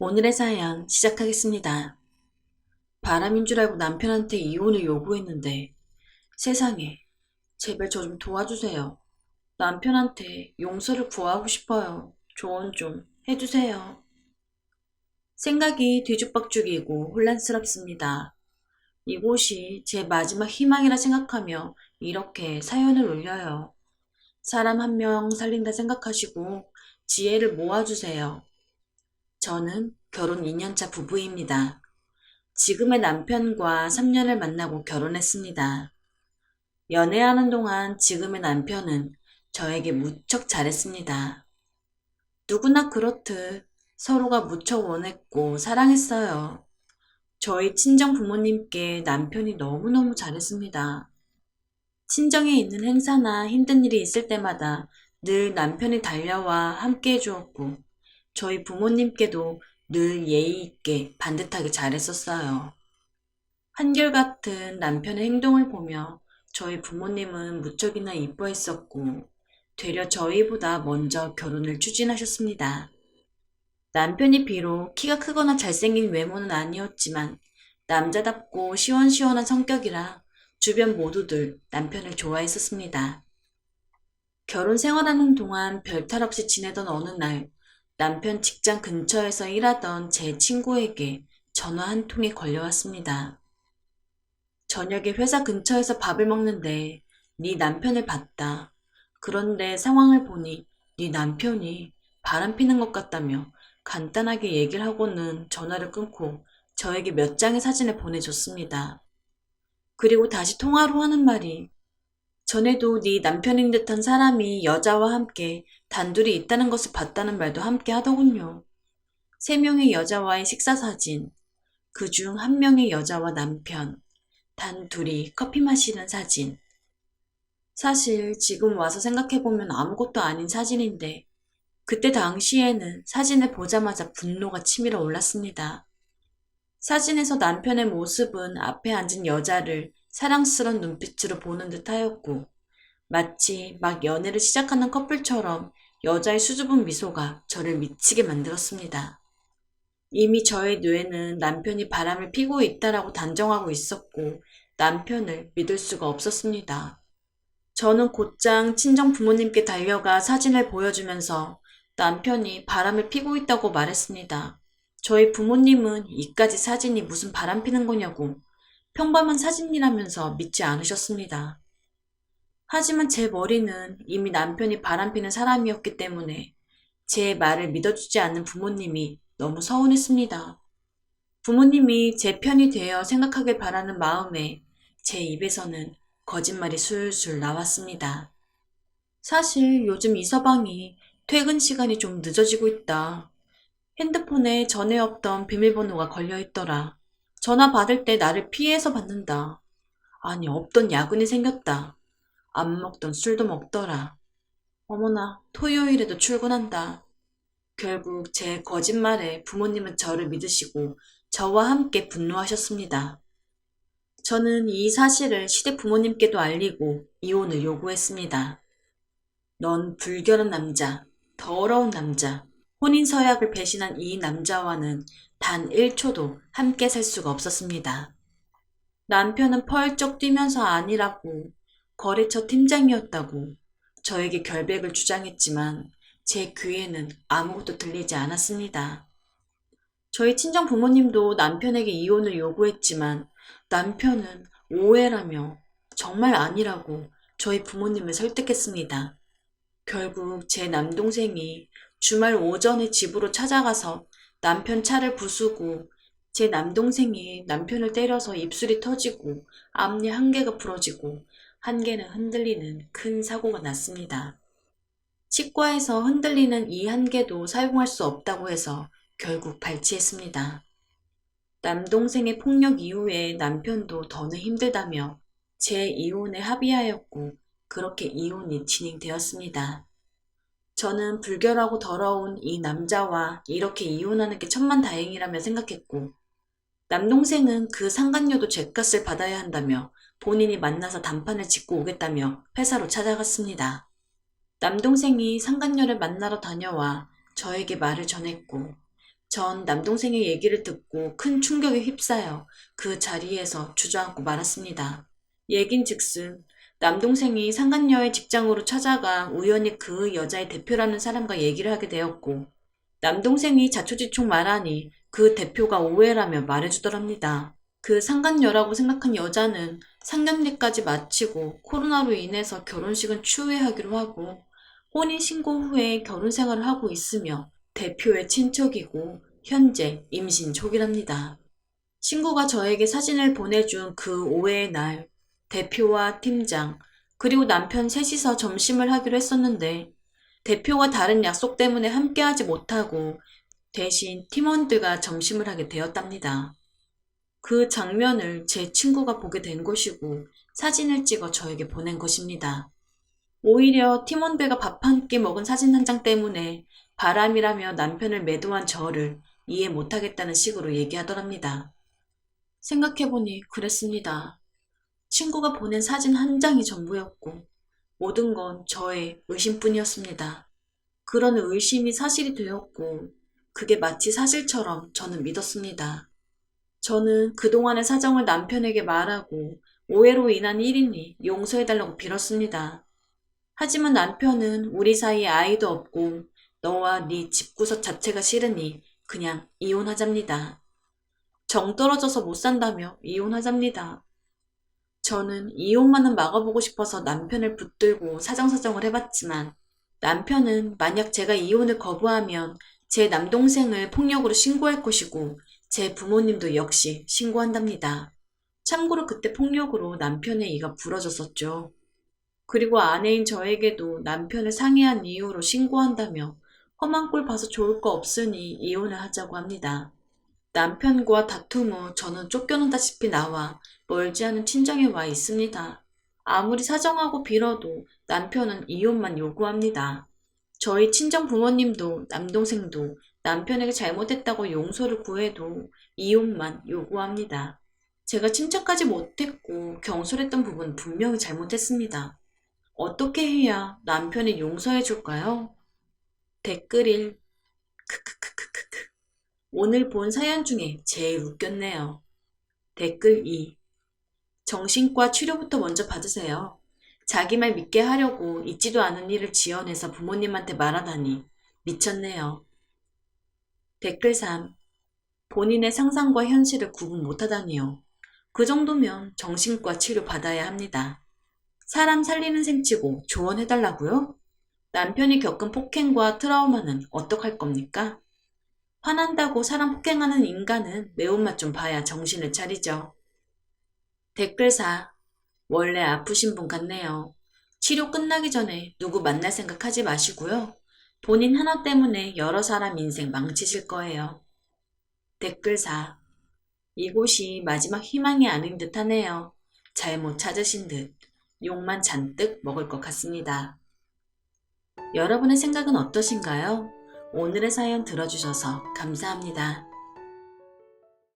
오늘의 사연 시작하겠습니다. 바람인 줄 알고 남편한테 이혼을 요구했는데 세상에, 제발 저 좀 도와주세요. 남편한테 용서를 구하고 싶어요. 조언 좀 해주세요. 생각이 뒤죽박죽이고 혼란스럽습니다. 이곳이 제 마지막 희망이라 생각하며 이렇게 사연을 올려요. 사람 한 명 살린다 생각하시고 지혜를 모아주세요. 저는 결혼 2년차 부부입니다. 지금의 남편과 3년을 만나고 결혼했습니다. 연애하는 동안 지금의 남편은 저에게 무척 잘했습니다. 누구나 그렇듯 서로가 무척 원했고 사랑했어요. 저희 친정 부모님께 남편이 너무너무 잘했습니다. 친정에 있는 행사나 힘든 일이 있을 때마다 늘 남편이 달려와 함께 해주었고, 저희 부모님께도 늘 예의 있게 반듯하게 잘했었어요. 한결같은 남편의 행동을 보며 저희 부모님은 무척이나 이뻐했었고, 되려 저희보다 먼저 결혼을 추진하셨습니다. 남편이 비록 키가 크거나 잘생긴 외모는 아니었지만 남자답고 시원시원한 성격이라 주변 모두들 남편을 좋아했었습니다. 결혼 생활하는 동안 별탈 없이 지내던 어느 날 남편 직장 근처에서 일하던 제 친구에게 전화 한 통이 걸려왔습니다. 저녁에 회사 근처에서 밥을 먹는데 네 남편을 봤다. 그런데 상황을 보니 네 남편이 바람 피는 것 같다며 간단하게 얘기를 하고는 전화를 끊고 저에게 몇 장의 사진을 보내줬습니다. 그리고 다시 통화로 하는 말이 전에도 네 남편인 듯한 사람이 여자와 함께 단둘이 있다는 것을 봤다는 말도 함께 하더군요. 3명의 여자와의 식사 사진, 그중 1명의 여자와 남편, 단 둘이 커피 마시는 사진. 사실 지금 와서 생각해보면 아무것도 아닌 사진인데 그때 당시에는 사진을 보자마자 분노가 치밀어 올랐습니다. 사진에서 남편의 모습은 앞에 앉은 여자를 사랑스런 눈빛으로 보는 듯 하였고 마치 막 연애를 시작하는 커플처럼 여자의 수줍은 미소가 저를 미치게 만들었습니다. 이미 저의 뇌는 남편이 바람을 피고 있다라고 단정하고 있었고 남편을 믿을 수가 없었습니다. 저는 곧장 친정 부모님께 달려가 사진을 보여주면서 남편이 바람을 피고 있다고 말했습니다. 저희 부모님은 이까지 사진이 무슨 바람 피는 거냐고 평범한 사진이라면서 믿지 않으셨습니다. 하지만 제 머리는 이미 남편이 바람피는 사람이었기 때문에 제 말을 믿어주지 않는 부모님이 너무 서운했습니다. 부모님이 제 편이 되어 생각하길 바라는 마음에 제 입에서는 거짓말이 술술 나왔습니다. 사실 요즘 이 서방이 퇴근 시간이 좀 늦어지고 있다. 핸드폰에 전에 없던 비밀번호가 걸려있더라. 전화 받을 때 나를 피해서 받는다. 아니, 없던 야근이 생겼다. 안 먹던 술도 먹더라. 어머나, 토요일에도 출근한다. 결국 제 거짓말에 부모님은 저를 믿으시고 저와 함께 분노하셨습니다. 저는 이 사실을 시댁 부모님께도 알리고 이혼을 요구했습니다. 넌 불결한 남자, 더러운 남자, 혼인 서약을 배신한 이 남자와는 단 1초도 함께 살 수가 없었습니다. 남편은 펄쩍 뛰면서 아니라고, 거래처 팀장이었다고 저에게 결백을 주장했지만 제 귀에는 아무것도 들리지 않았습니다. 저희 친정 부모님도 남편에게 이혼을 요구했지만 남편은 오해라며 정말 아니라고 저희 부모님을 설득했습니다. 결국 제 남동생이 주말 오전에 집으로 찾아가서 남편 차를 부수고 제 남동생이 남편을 때려서 입술이 터지고 앞니 한 개가 부러지고 한 개는 흔들리는 큰 사고가 났습니다. 치과에서 흔들리는 이 한 개도 사용할 수 없다고 해서 결국 발치했습니다. 남동생의 폭력 이후에 남편도 더는 힘들다며 제 이혼에 합의하였고 그렇게 이혼이 진행되었습니다. 저는 불결하고 더러운 이 남자와 이렇게 이혼하는 게 천만다행이라며 생각했고 남동생은 그 상간녀도 죗값을 받아야 한다며 본인이 만나서 단판을 짓고 오겠다며 회사로 찾아갔습니다. 남동생이 상간녀를 만나러 다녀와 저에게 말을 전했고 전 남동생의 얘기를 듣고 큰 충격에 휩싸여 그 자리에서 주저앉고 말았습니다. 얘긴즉슨 남동생이 상간녀의 직장으로 찾아가 우연히 그 여자의 대표라는 사람과 얘기를 하게 되었고, 남동생이 자초지총 말하니 그 대표가 오해라며 말해주더랍니다. 그 상간녀라고 생각한 여자는 상견례까지 마치고 코로나로 인해서 결혼식은 추후에 하기로 하고 혼인신고 후에 결혼 생활을 하고 있으며 대표의 친척이고 현재 임신 초기랍니다. 친구가 저에게 사진을 보내준 그 오해의 날, 대표와 팀장, 그리고 남편 셋이서 점심을 하기로 했었는데 대표가 다른 약속 때문에 함께하지 못하고 대신 팀원들과 점심을 하게 되었답니다. 그 장면을 제 친구가 보게 된 것이고 사진을 찍어 저에게 보낸 것입니다. 오히려 팀원들과 밥 한 끼 먹은 사진 한 장 때문에 바람이라며 남편을 매도한 저를 이해 못하겠다는 식으로 얘기하더랍니다. 생각해보니 그랬습니다. 친구가 보낸 사진 한 장이 전부였고 모든 건 저의 의심뿐이었습니다. 그런 의심이 사실이 되었고 그게 마치 사실처럼 저는 믿었습니다. 저는 그동안의 사정을 남편에게 말하고 오해로 인한 일이니 용서해달라고 빌었습니다. 하지만 남편은 우리 사이에 아이도 없고 너와 네 집구석 자체가 싫으니 그냥 이혼하잡니다. 정 떨어져서 못 산다며 이혼하잡니다. 저는 이혼만은 막아보고 싶어서 남편을 붙들고 사정사정을 해봤지만 남편은 만약 제가 이혼을 거부하면 제 남동생을 폭력으로 신고할 것이고 제 부모님도 역시 신고한답니다. 참고로 그때 폭력으로 남편의 이가 부러졌었죠. 그리고 아내인 저에게도 남편을 상해한 이유로 신고한다며 험한 꼴 봐서 좋을 거 없으니 이혼을 하자고 합니다. 남편과 다툼 후 저는 쫓겨난다시피 나와 멀지 않은 친정에 와 있습니다. 아무리 사정하고 빌어도 남편은 이혼만 요구합니다. 저희 친정 부모님도 남동생도 남편에게 잘못했다고 용서를 구해도 이혼만 요구합니다. 제가 침착하지 못했고 경솔했던 부분 분명히 잘못했습니다. 어떻게 해야 남편이 용서해 줄까요? 댓글 1. 크크크크크크. 오늘 본 사연 중에 제일 웃겼네요. 댓글 2. 정신과 치료부터 먼저 받으세요. 자기 말 믿게 하려고 있지도 않은 일을 지어내서 부모님한테 말하다니 미쳤네요. 댓글 3. 본인의 상상과 현실을 구분 못하다니요. 그 정도면 정신과 치료 받아야 합니다. 사람 살리는 셈치고 조언해달라고요? 남편이 겪은 폭행과 트라우마는 어떡할 겁니까? 화난다고 사람 폭행하는 인간은 매운맛 좀 봐야 정신을 차리죠. 댓글 4. 원래 아프신 분 같네요. 치료 끝나기 전에 누구 만날 생각하지 마시고요. 본인 하나 때문에 여러 사람 인생 망치실 거예요. 댓글 4. 이곳이 마지막 희망이 아닌 듯 하네요. 잘못 찾으신 듯 욕만 잔뜩 먹을 것 같습니다. 여러분의 생각은 어떠신가요? 오늘의 사연 들어주셔서 감사합니다.